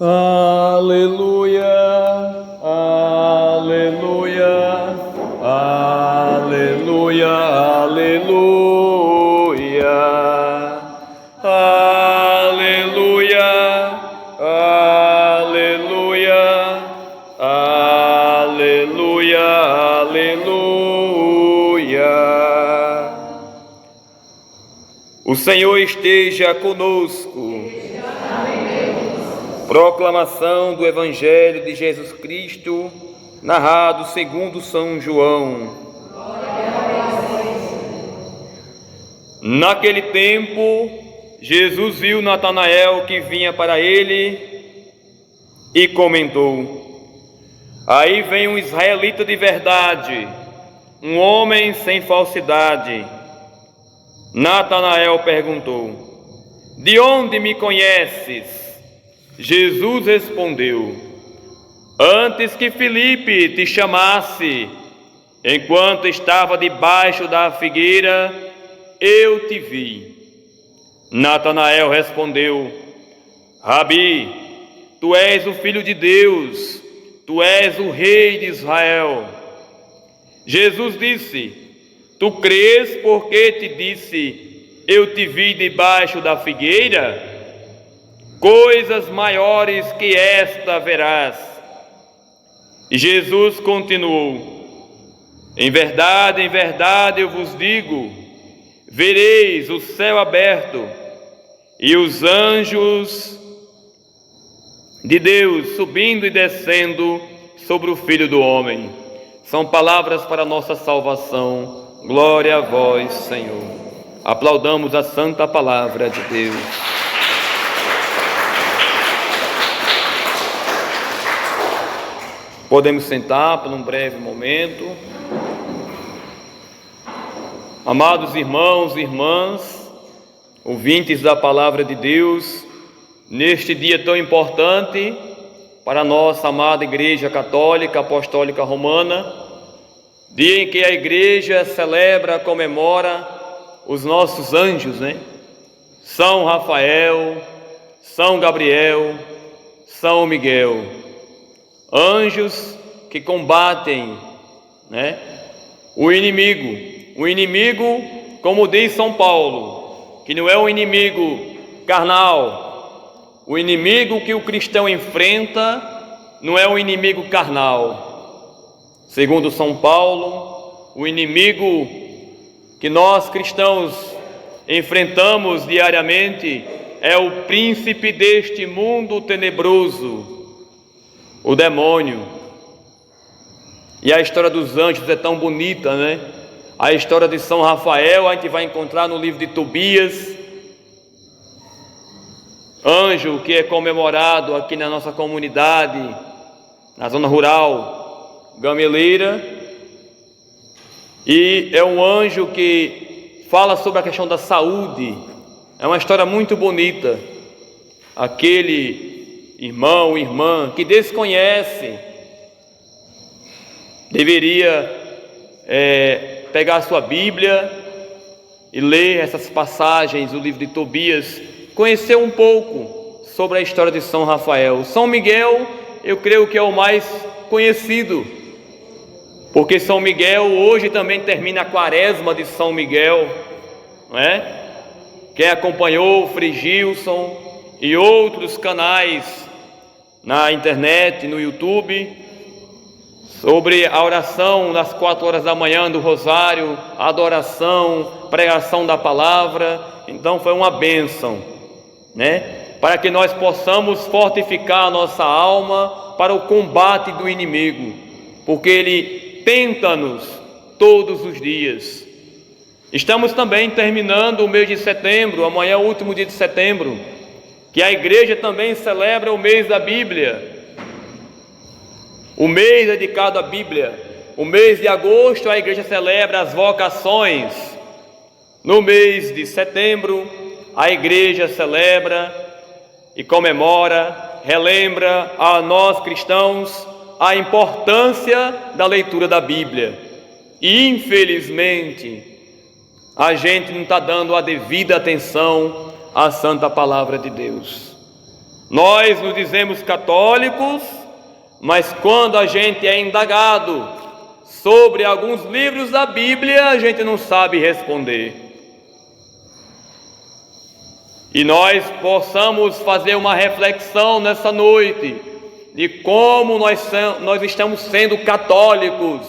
Aleluia, aleluia, aleluia, aleluia, aleluia, aleluia, aleluia, aleluia. O Senhor esteja conosco. Proclamação do Evangelho de Jesus Cristo, narrado segundo São João. Naquele tempo, Jesus viu Natanael que vinha para ele e comentou: aí vem um israelita de verdade, um homem sem falsidade. Natanael perguntou: de onde me conheces? Jesus respondeu: antes que Filipe te chamasse, enquanto estava debaixo da figueira, eu te vi. Natanael respondeu: Rabi, tu és o Filho de Deus, tu és o Rei de Israel. Jesus disse: tu crês porque te disse, eu te vi debaixo da figueira? Coisas maiores que esta verás. E Jesus continuou: em verdade eu vos digo, vereis o céu aberto e os anjos de Deus subindo e descendo sobre o Filho do Homem. São palavras para a nossa salvação. Glória a vós, Senhor. Aplaudamos a santa palavra de Deus. Podemos sentar por um breve momento. Amados irmãos e irmãs, ouvintes da palavra de Deus, neste dia tão importante para a nossa amada Igreja Católica Apostólica Romana, dia em que a Igreja celebra, comemora os nossos anjos, São Rafael, São Gabriel, São Miguel. Anjos que combatem, o inimigo, como diz São Paulo, que não é um inimigo carnal. O inimigo que o cristão enfrenta não é um inimigo carnal. Segundo São Paulo, o inimigo que nós cristãos enfrentamos diariamente é o príncipe deste mundo tenebroso, o demônio. E a história dos anjos é tão bonita, A história de São Rafael a gente vai encontrar no livro de Tobias, anjo que é comemorado aqui na nossa comunidade, na zona rural gameleira, e é um anjo que fala sobre a questão da saúde. É uma história muito bonita. Aquele irmão, irmã que desconhece, deveria pegar a sua Bíblia e ler essas passagens do livro de Tobias, conhecer um pouco sobre a história de São Rafael. São Miguel, eu creio que é o mais conhecido, porque São Miguel hoje também termina a quaresma de São Miguel, Quem acompanhou o Frei Gilson e outros canais na internet, no YouTube, sobre a oração das 4 horas da manhã do Rosário, a adoração, pregação da palavra. Então foi uma bênção, para que nós possamos fortificar a nossa alma para o combate do inimigo, porque ele tenta-nos todos os dias. Estamos também terminando o mês de setembro, amanhã é o último dia de setembro, que a igreja também celebra o mês da Bíblia, o mês dedicado à Bíblia. O mês de agosto a igreja celebra as vocações. No mês de setembro a igreja celebra e comemora, relembra a nós cristãos a importância da leitura da Bíblia. E infelizmente a gente não está dando a devida atenção à santa palavra de Deus. Nós nos dizemos católicos, mas quando a gente é indagado sobre alguns livros da Bíblia, a gente não sabe responder. E nós possamos fazer uma reflexão nessa noite de como nós estamos sendo católicos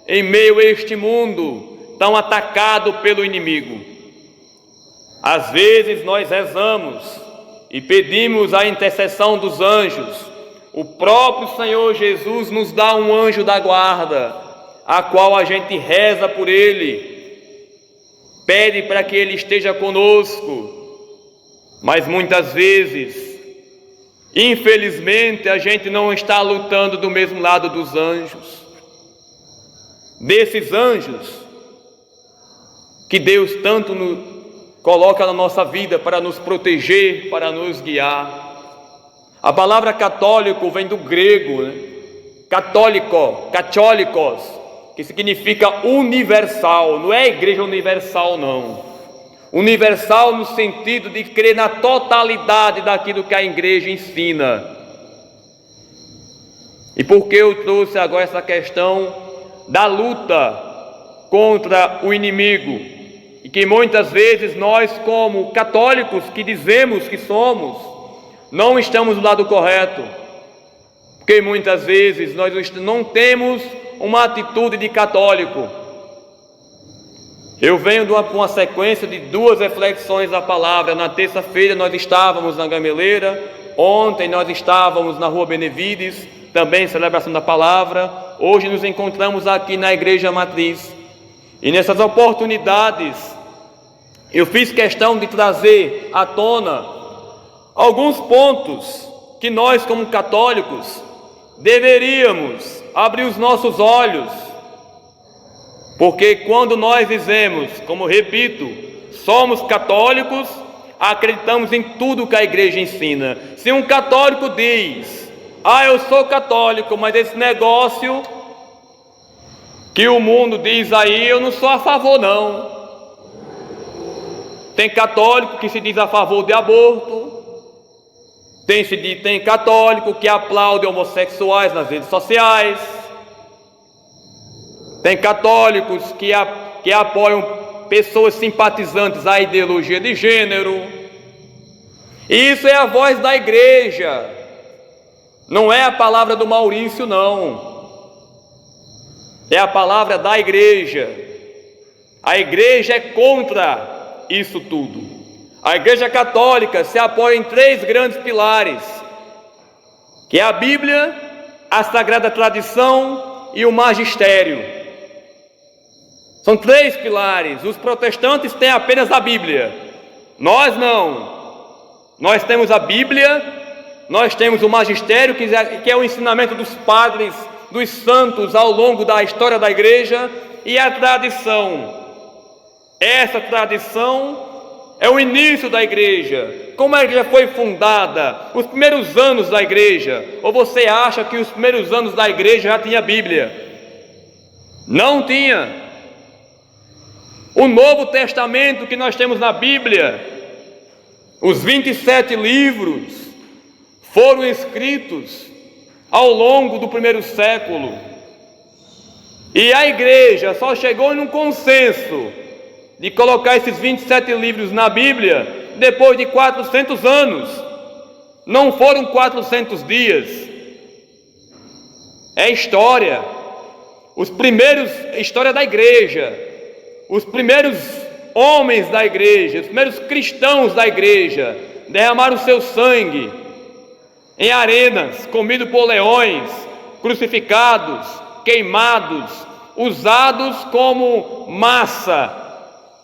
em meio a este mundo tão atacado pelo inimigo. Às vezes nós rezamos e pedimos a intercessão dos anjos. O próprio Senhor Jesus nos dá um anjo da guarda, a qual a gente reza por ele, pede para que ele esteja conosco. Mas muitas vezes, infelizmente, a gente não está lutando do mesmo lado dos anjos. Desses anjos que Deus tanto coloca na nossa vida para nos proteger, para nos guiar. A palavra católico vem do grego, né? Católicos, que significa universal. Não é igreja universal, não. Universal no sentido de crer na totalidade daquilo que a igreja ensina. E por que eu trouxe agora essa questão da luta contra o inimigo? E que muitas vezes nós, como católicos que dizemos que somos, não estamos do lado correto. Porque muitas vezes nós não temos uma atitude de católico. Eu venho de uma sequência de 2 reflexões da palavra. Na terça-feira nós estávamos na Gameleira, ontem nós estávamos na Rua Benevides, também celebração da palavra. Hoje nos encontramos aqui na Igreja Matriz. E nessas oportunidades, eu fiz questão de trazer à tona alguns pontos que nós, como católicos, deveríamos abrir os nossos olhos. Porque quando nós dizemos, como repito, somos católicos, acreditamos em tudo que a igreja ensina. Se um católico diz, eu sou católico, mas esse negócio que o mundo diz aí, eu não sou a favor não. Tem católico que se diz a favor de aborto, tem católico que aplaude homossexuais nas redes sociais, tem católicos que apoiam pessoas simpatizantes à ideologia de gênero. E isso é a voz da igreja, não é a palavra do Maurício, não. É a palavra da igreja. A igreja é contra isso tudo. A igreja católica se apoia em 3 grandes pilares, que é a Bíblia, a Sagrada Tradição e o Magistério. São 3 pilares. Os protestantes têm apenas a Bíblia. Nós não. Nós temos a Bíblia, nós temos o magistério, que é o ensinamento dos padres, dos santos ao longo da história da igreja, e a tradição. Essa tradição é o início da igreja. Como a igreja foi fundada, os primeiros anos da igreja. Ou você acha que os primeiros anos da igreja já tinha Bíblia? Não tinha. O Novo Testamento que nós temos na Bíblia, os 27 livros, foram escritos ao longo do 1º século. E a igreja só chegou num consenso de colocar esses 27 livros na Bíblia depois de 400 anos. Não foram 400 dias. É história. História da igreja. Os primeiros homens da igreja, os primeiros cristãos da igreja, derramaram seu sangue em arenas, comido por leões, crucificados, queimados, usados como massa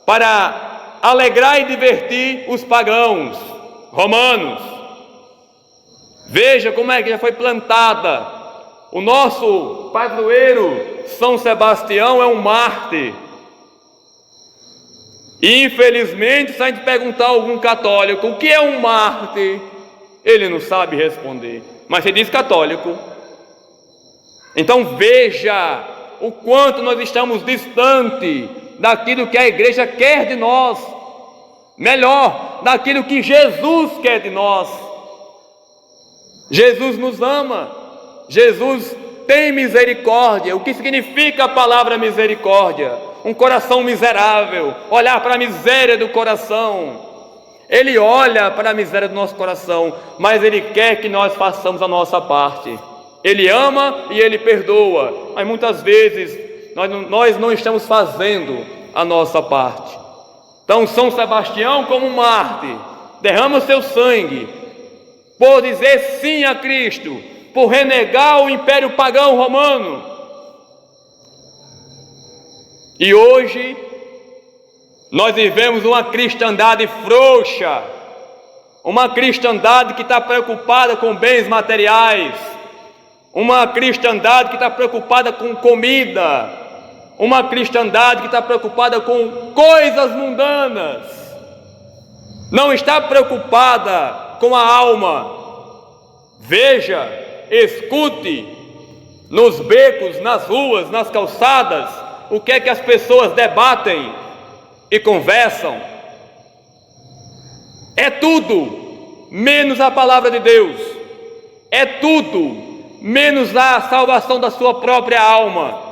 para alegrar e divertir os pagãos romanos. Veja como é que já foi plantada. O nosso padroeiro São Sebastião é um mártir. E infelizmente, se a gente perguntar a algum católico o que é um mártir, ele não sabe responder, mas ele diz católico. Então veja o quanto nós estamos distante daquilo que a igreja quer de nós, melhor, daquilo que Jesus quer de nós. Jesus nos ama, Jesus tem misericórdia. O que significa a palavra misericórdia? Um coração miserável, olhar para a miséria do coração. Ele olha para a miséria do nosso coração, mas Ele quer que nós façamos a nossa parte. Ele ama e Ele perdoa, mas muitas vezes nós não estamos fazendo a nossa parte. Então São Sebastião, como um mártir, derrama seu sangue por dizer sim a Cristo, por renegar o império pagão romano. E hoje nós vivemos uma cristandade frouxa, uma cristandade que está preocupada com bens materiais, uma cristandade que está preocupada com comida, uma cristandade que está preocupada com coisas mundanas, não está preocupada com a alma. Veja, escute nos becos, nas ruas, nas calçadas, o que é que as pessoas debatem e conversam. É tudo menos a palavra de Deus, é tudo menos a salvação da sua própria alma.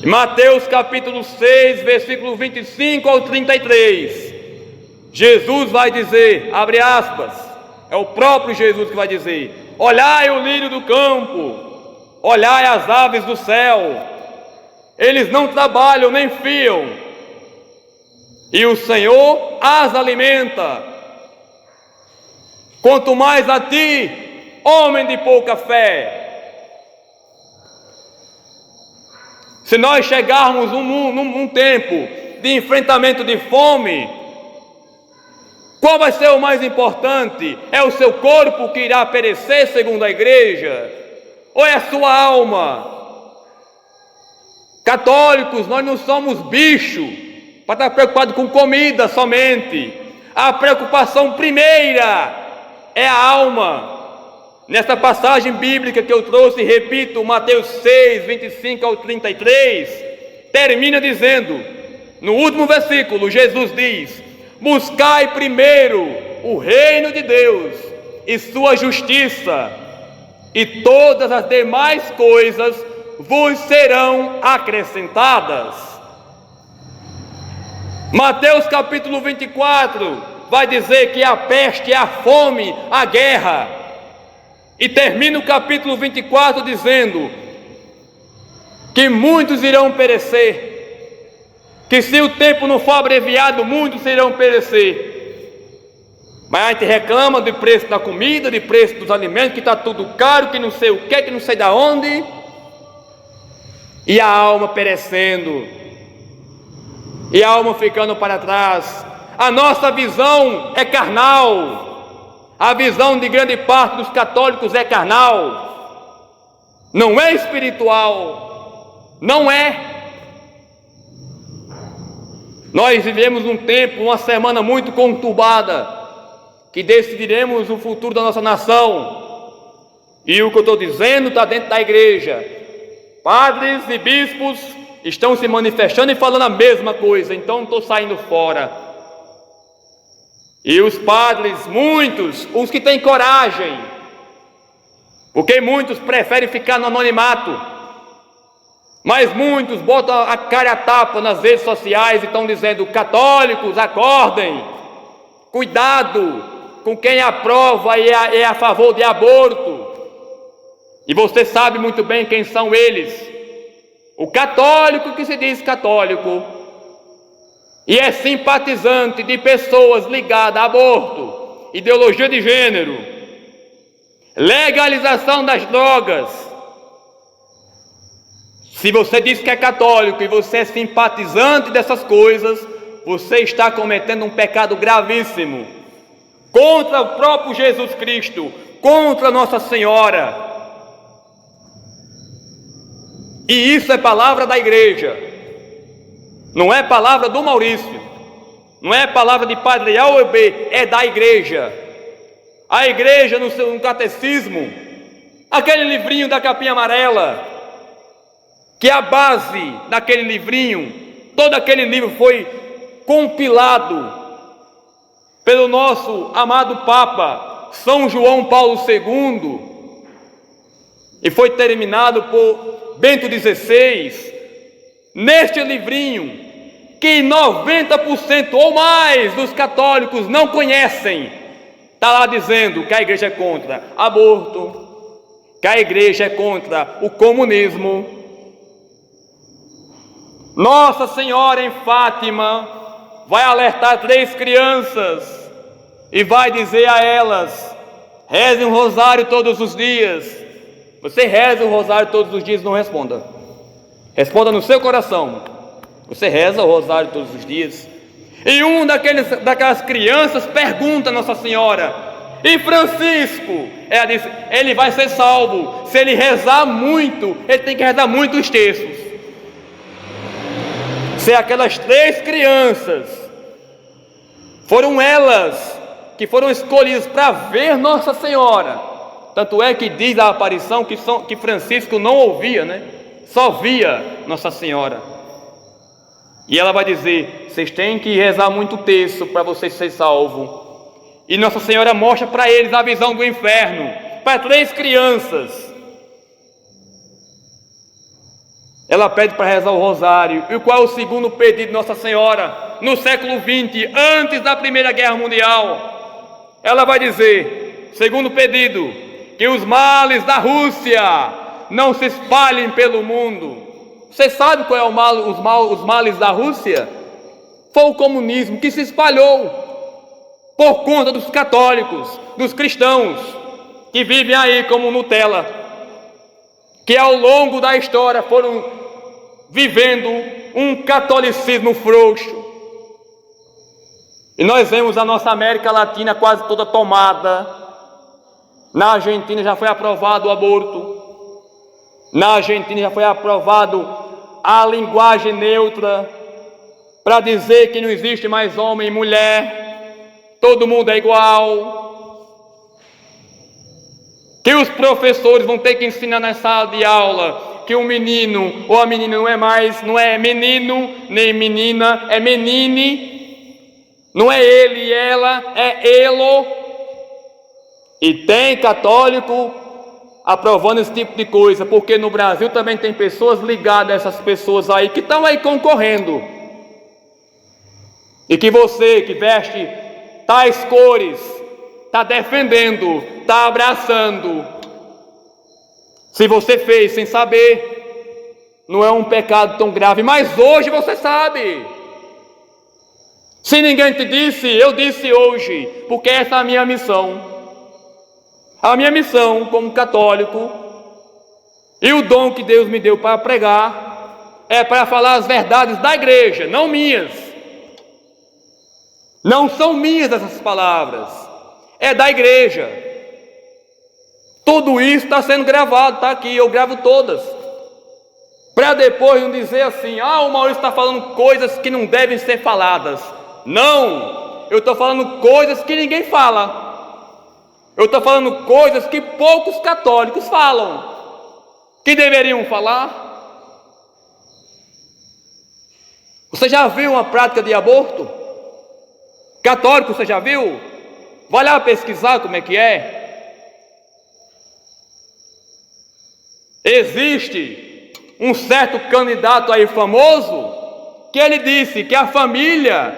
Mateus capítulo 6, versículo 25 ao 33, Jesus vai dizer, abre aspas, é o próprio Jesus que vai dizer: olhai o lírio do campo, olhai as aves do céu, eles não trabalham nem fiam, e o Senhor as alimenta. Quanto mais a ti, homem de pouca fé. Se nós chegarmos num tempo de enfrentamento de fome, qual vai ser o mais importante? É o seu corpo que irá perecer, segundo a igreja? Ou é a sua alma? Católicos, nós não somos bicho para estar preocupados com comida somente. A preocupação primeira é a alma. Nesta passagem bíblica que eu trouxe, repito, Mateus 6, 25 ao 33, termina dizendo, no último versículo, Jesus diz: buscai primeiro o reino de Deus e sua justiça, e todas as demais coisas vos serão acrescentadas. Mateus capítulo 24 vai dizer que a peste, a fome, a guerra. E termina o capítulo 24 dizendo que muitos irão perecer, que se o tempo não for abreviado, muitos irão perecer. Mas a gente reclama do preço da comida, do preço dos alimentos, que está tudo caro, que não sei o que não sei da onde, e a alma perecendo, e a alma ficando para trás. A nossa visão é carnal. A visão de grande parte dos católicos é carnal, não é espiritual, não é. Nós vivemos um tempo, uma semana muito conturbada, que decidiremos o futuro da nossa nação. E o que eu estou dizendo está dentro da igreja. Padres e bispos estão se manifestando e falando a mesma coisa, então não estou saindo fora. E os padres, muitos, os que têm coragem, porque muitos preferem ficar no anonimato, mas muitos botam a cara a tapa nas redes sociais e estão dizendo: católicos, acordem, cuidado com quem aprova e é a favor de aborto. E você sabe muito bem quem são eles. O católico que se diz católico e é simpatizante de pessoas ligadas a aborto, ideologia de gênero, legalização das drogas. Se você diz que é católico e você é simpatizante dessas coisas, você está cometendo um pecado gravíssimo contra o próprio Jesus Cristo, contra Nossa Senhora. E isso é palavra da igreja. Não é palavra do Maurício, não é palavra de Padre A ou B, é da igreja. A igreja no seu catecismo, aquele livrinho da capinha amarela, que é a base daquele livrinho, todo aquele livro foi compilado pelo nosso amado Papa São João Paulo II e foi terminado por Bento XVI, neste livrinho que 90% ou mais dos católicos não conhecem, está lá dizendo que a igreja é contra aborto, que a igreja é contra o comunismo. Nossa Senhora em Fátima vai alertar 3 crianças e vai dizer a elas: reze um rosário todos os dias. Você reza o rosário todos os dias? Não responda. Responda no seu coração. Você reza o rosário todos os dias? E daquelas crianças pergunta a Nossa Senhora: e Francisco? Ela disse: ele vai ser salvo se ele rezar muito. Ele tem que rezar muitos textos. Se aquelas 3 crianças foram elas que foram escolhidas para ver Nossa Senhora, tanto é que diz a aparição que Francisco não ouvia, né? Só via Nossa Senhora. E ela vai dizer: vocês têm que rezar muito texto para vocês serem salvos. E Nossa Senhora mostra para eles a visão do inferno, para 3 crianças. Ela pede para rezar o rosário. E qual é o segundo pedido de Nossa Senhora? No século XX, antes da Primeira Guerra Mundial, ela vai dizer, segundo pedido, que os males da Rússia não se espalhem pelo mundo. Você sabe qual é os males da Rússia? Foi o comunismo que se espalhou por conta dos católicos, dos cristãos, que vivem aí como Nutella, que ao longo da história foram vivendo um catolicismo frouxo. E nós vemos a nossa América Latina quase toda tomada. Na Argentina já foi aprovado o aborto. Na Argentina já foi aprovado a linguagem neutra, para dizer que não existe mais homem e mulher, todo mundo é igual. Que os professores vão ter que ensinar na sala de aula que o menino ou a menina não é menino nem menina, é menine. Não é ele e ela, é elo. E tem católico aprovando esse tipo de coisa, porque no Brasil também tem pessoas ligadas a essas pessoas aí, que estão aí concorrendo. E que você que veste tais cores, está defendendo, está abraçando. Se você fez sem saber, não é um pecado tão grave, mas hoje você sabe. Se ninguém te disse, eu disse hoje, porque essa é a minha missão. A minha missão como católico, e o dom que Deus me deu para pregar, é para falar as verdades da igreja, não minhas. Não são minhas essas palavras, é da igreja. Tudo isso está sendo gravado, está aqui, eu gravo todas. Para depois não dizer assim: o Maurício está falando coisas que não devem ser faladas. Não, eu estou falando coisas que ninguém fala. Eu estou falando coisas que poucos católicos falam, que deveriam falar. Você já viu uma prática de aborto? Católico, você já viu? Vai lá pesquisar como é que é. Existe um certo candidato aí famoso, que ele disse que a família,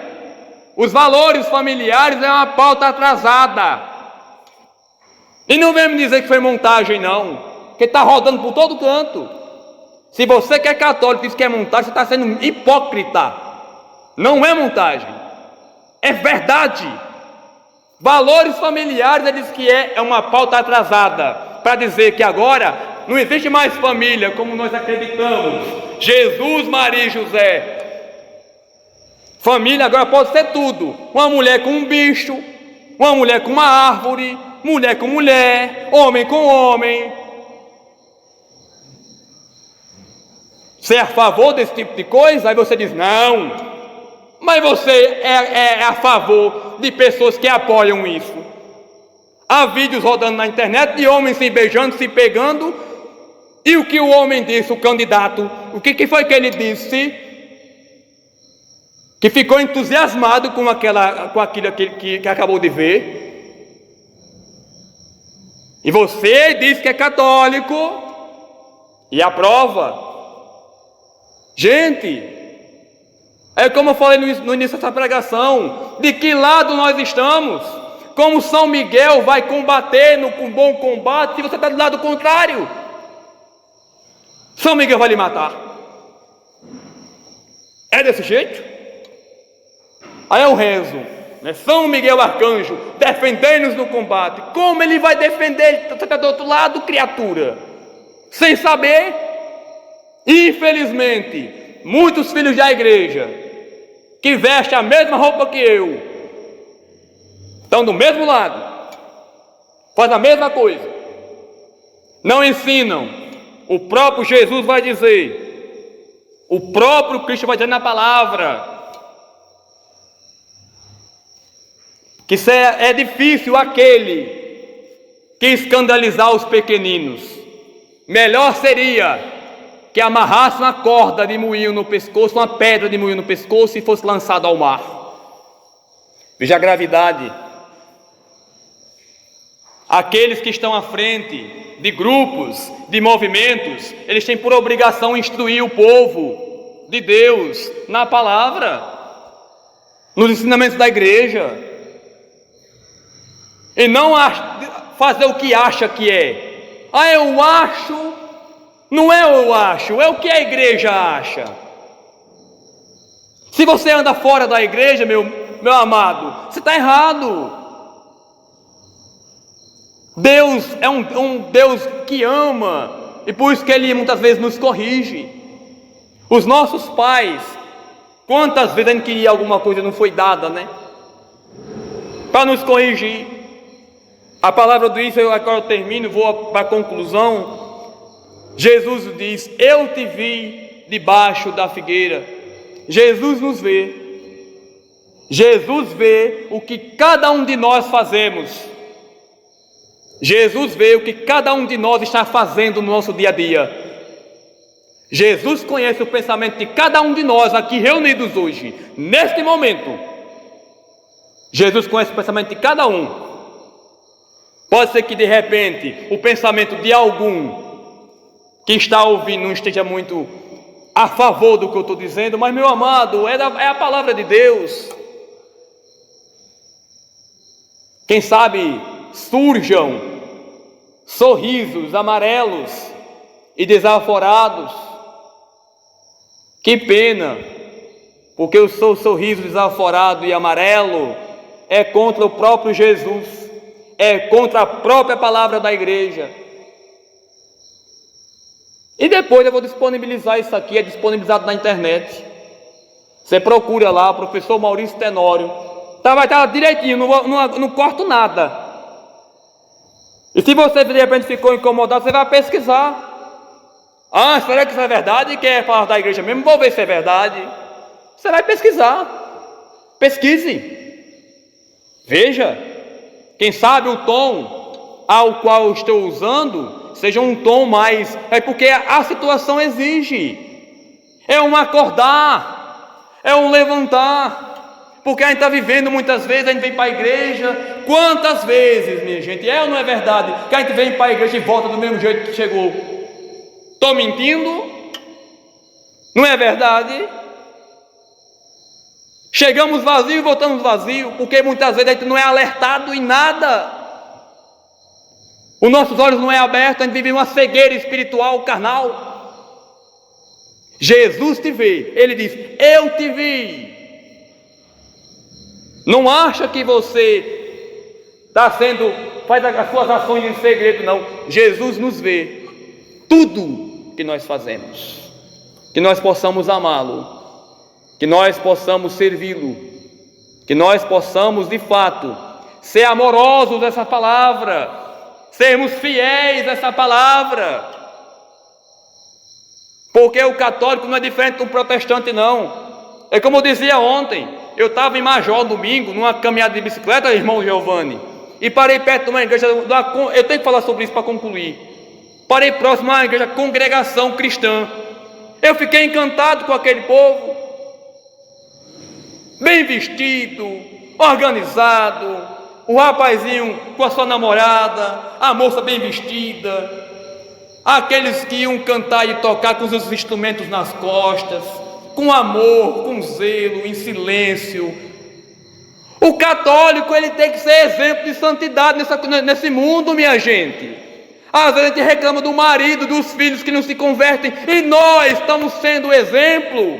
os valores familiares é uma pauta atrasada. E não vem me dizer que foi montagem não, que está rodando por todo canto. Se você que é católico diz que é montagem, você está sendo hipócrita. Não é montagem, é verdade. Valores familiares, ele diz que é uma pauta atrasada, para dizer que agora não existe mais família como nós acreditamos. Jesus, Maria e José. Família agora pode ser tudo: uma mulher com um bicho, uma mulher com uma árvore, mulher com mulher, homem com homem. Você é a favor desse tipo de coisa? Aí você diz: não. Mas você é a favor de pessoas que apoiam isso. Há vídeos rodando na internet de homens se beijando, se pegando. E o que o homem disse, o candidato, o que foi que ele disse? Que ficou entusiasmado com aquilo que acabou de ver. E você diz que é católico e aprova. Gente, é como eu falei no início dessa pregação, de que lado nós estamos? Como São Miguel vai combater com bom combate se você está do lado contrário? São Miguel vai lhe matar. É desse jeito? Aí eu rezo, né? São Miguel Arcanjo, defendendo-nos no combate. Como ele vai defender? Você está do outro lado, criatura. Sem saber. Infelizmente, muitos filhos da igreja, que vestem a mesma roupa que eu, estão do mesmo lado, fazem a mesma coisa, não ensinam. O próprio Jesus vai dizer, o próprio Cristo vai dizer na palavra, que é difícil aquele que escandalizar os pequeninos. Melhor seria que amarrasse uma corda de moinho no pescoço, uma pedra de moinho no pescoço e fosse lançado ao mar. Veja a gravidade. Aqueles que estão à frente de grupos, de movimentos, eles têm por obrigação instruir o povo de Deus na palavra, nos ensinamentos da igreja, e não fazer o que acha que é. Ah, eu acho, não é eu acho, é o que a igreja acha. Se você anda fora da igreja, meu amado, você está errado. Deus é um Deus que ama, e por isso que Ele muitas vezes nos corrige. Os nossos pais, quantas vezes a gente queria alguma coisa e não foi dada, né? Para nos corrigir. A palavra diz, agora eu termino, vou para a conclusão. Jesus diz, eu te vi debaixo da figueira. Jesus nos vê. Jesus vê o que cada um de nós fazemos. Jesus vê o que cada um de nós está fazendo no nosso dia a dia. Jesus conhece o pensamento de cada um de nós aqui reunidos hoje, neste momento. Jesus conhece o pensamento de cada um. Pode ser que de repente o pensamento de algum que está ouvindo não esteja muito a favor do que eu estou dizendo, mas meu amado, é a palavra de Deus. Quem sabe surjam sorrisos amarelos e desaforados. Que pena, porque o seu sorriso desaforado e amarelo é contra o próprio Jesus, é contra a própria palavra da igreja. E depois eu vou disponibilizar isso aqui, é disponibilizado na internet. Você procura lá, professor Maurício Tenório, vai estar direitinho, não corto nada. E se você de repente ficou incomodado, você vai pesquisar. Ah, será que isso é verdade? Que é falar da igreja mesmo? Vou ver se é verdade. Você vai pesquisar. Pesquise. Veja. Quem sabe o tom ao qual eu estou usando seja um tom mais... É porque a situação exige. É um acordar. É um levantar. Porque a gente está vivendo muitas vezes, a gente vem para a igreja. Quantas vezes, minha gente, é ou não é verdade, que a gente vem para a igreja e volta do mesmo jeito que chegou? Estou mentindo? Não é verdade? Chegamos vazio e voltamos vazio, porque muitas vezes a gente não é alertado em nada. Os nossos olhos não é abertos, a gente vive uma cegueira espiritual, carnal. Jesus te vê, Ele diz, eu te vi. Não acha que você faz as suas ações em segredo, não. Jesus nos vê, tudo que nós fazemos, que nós possamos amá-lo, que nós possamos servi-lo, que nós possamos de fato ser amorosos dessa palavra, sermos fiéis a essa palavra, porque o católico não é diferente do protestante, não. É como eu dizia ontem. Eu estava em Major domingo, numa caminhada de bicicleta, irmão Giovanni, e parei perto de uma igreja, eu tenho que falar sobre isso para concluir. Parei próximo a uma igreja, congregação cristã. Eu fiquei encantado com aquele povo, bem vestido, organizado, o rapazinho com a sua namorada, a moça bem vestida, aqueles que iam cantar e tocar com os seus instrumentos nas costas, com amor, com zelo, em silêncio. O católico, ele tem que ser exemplo de santidade nesse mundo, minha gente. Às vezes a gente reclama do marido, dos filhos que não se convertem, e nós estamos sendo exemplo.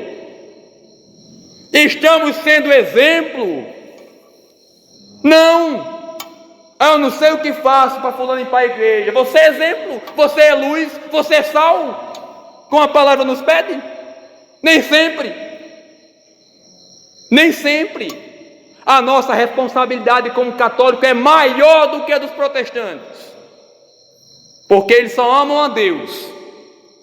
Estamos sendo exemplo. Não, eu não sei o que faço para fulano ir para a igreja. Você é exemplo, você é luz, você é sal, como a palavra nos pede. Nem sempre. A nossa responsabilidade como católico é maior do que a dos protestantes, porque eles só amam a Deus.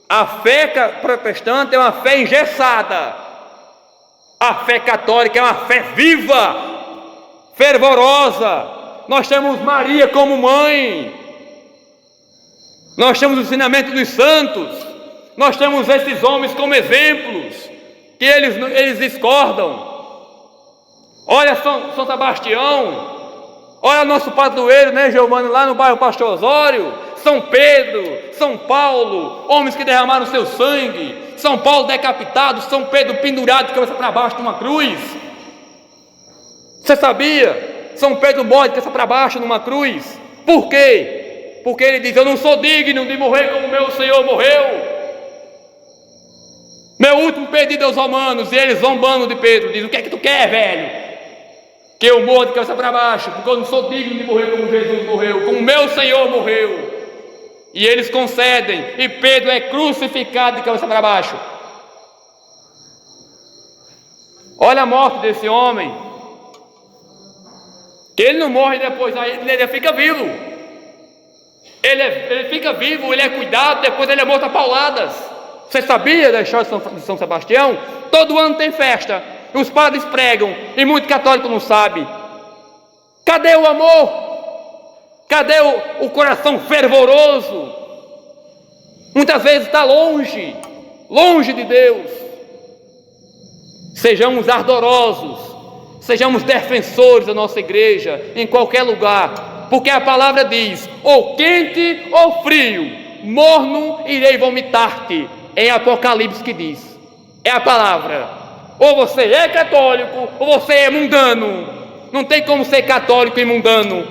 A fé protestante é uma fé engessada. A fé católica é uma fé viva, fervorosa. Nós temos Maria como mãe, nós temos o ensinamento dos santos, nós temos esses homens como exemplos, que eles discordam. Olha São Sebastião, olha nosso padroeiro, né, Giovanni, lá no bairro Pastor Osório, São Pedro, São Paulo, homens que derramaram seu sangue, São Paulo decapitado, São Pedro pendurado de cabeça para baixo de uma cruz. Você sabia? São Pedro morre de cabeça para baixo numa cruz. Por quê? Porque ele diz: eu não sou digno de morrer como meu Senhor morreu. Meu último pedido aos romanos, e eles zombando de Pedro, diz: o que é que tu quer, velho? Que eu morra de cabeça para baixo, porque eu não sou digno de morrer como Jesus morreu, como meu Senhor morreu. E eles concedem, e Pedro é crucificado de cabeça para baixo. Olha a morte desse homem, que ele não morre depois, ele fica vivo. Ele fica vivo, ele é cuidado, depois ele é morto a pauladas. Você sabia da história de São Sebastião? Todo ano tem festa, os padres pregam, e muito católico não sabe. Cadê o amor? Cadê o coração fervoroso? Muitas vezes está longe de Deus. Sejamos ardorosos, sejamos defensores da nossa igreja, em qualquer lugar, porque a palavra diz: ou quente ou frio, morno irei vomitar-te. Em Apocalipse que diz, é a palavra. Ou você é católico, ou você é mundano. Não tem como ser católico e mundano.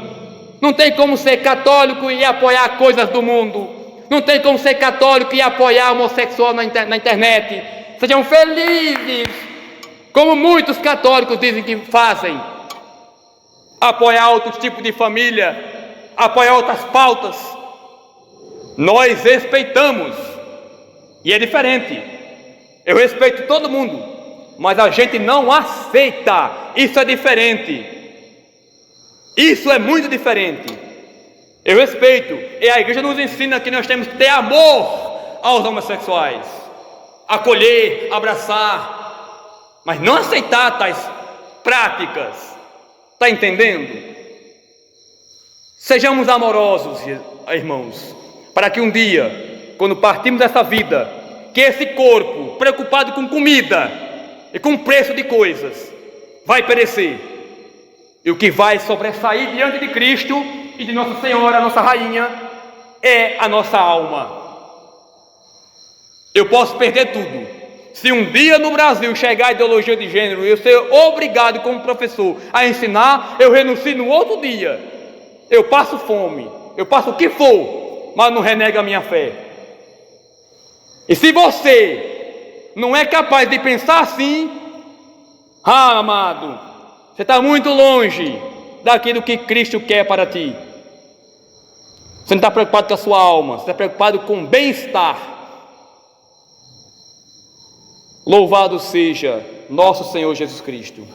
Não tem como ser católico e apoiar coisas do mundo. Não tem como ser católico e apoiar homossexual na internet. Sejam felizes, como muitos católicos dizem que fazem. Apoiar outros tipos de família, apoiar outras pautas. Nós respeitamos, e é diferente. Eu respeito todo mundo, mas a gente não aceita. Isso é diferente. Isso é muito diferente. Eu respeito, e a igreja nos ensina que nós temos que ter amor aos homossexuais, acolher, abraçar, mas não aceitar tais práticas. Está entendendo? Sejamos amorosos, irmãos, para que um dia, quando partirmos dessa vida, que esse corpo, preocupado com comida e com preço de coisas, vai perecer, e o que vai sobressair diante de Cristo e de Nossa Senhora, nossa Rainha, é a nossa alma. Eu posso perder tudo. Se um dia no Brasil chegar a ideologia de gênero e eu ser obrigado como professor a ensinar, eu renuncio no outro dia. Eu passo fome, eu passo o que for, mas não renego a minha fé. E se você não é capaz de pensar assim, amado, você está muito longe daquilo que Cristo quer para ti. Você não está preocupado com a sua alma, você está preocupado com o bem-estar. Louvado seja nosso Senhor Jesus Cristo.